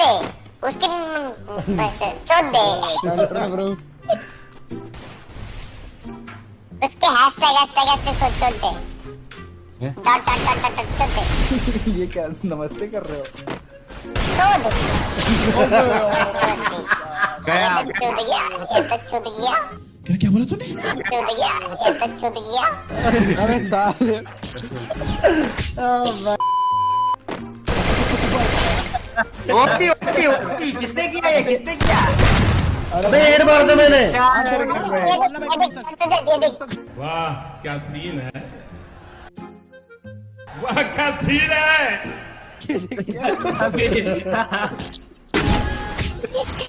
दे उसकी चोद दे ब्रो उसके हैशटैग हैशटैग हैशटैग चोद दे डॉट डॉट डॉट डॉट चोद दे ये क्या नमस्ते कर रहे हो? चोद गया चोद गया ये तो चोद गया क्या बोला तूने? चोद गया ये तो चोद गया अरे साले ओपी ओपी ओपी किसने किया ये किसने किया? अबे हेड मार दो मैंने। वाह क्या सीन है, वाह क्या सीन है।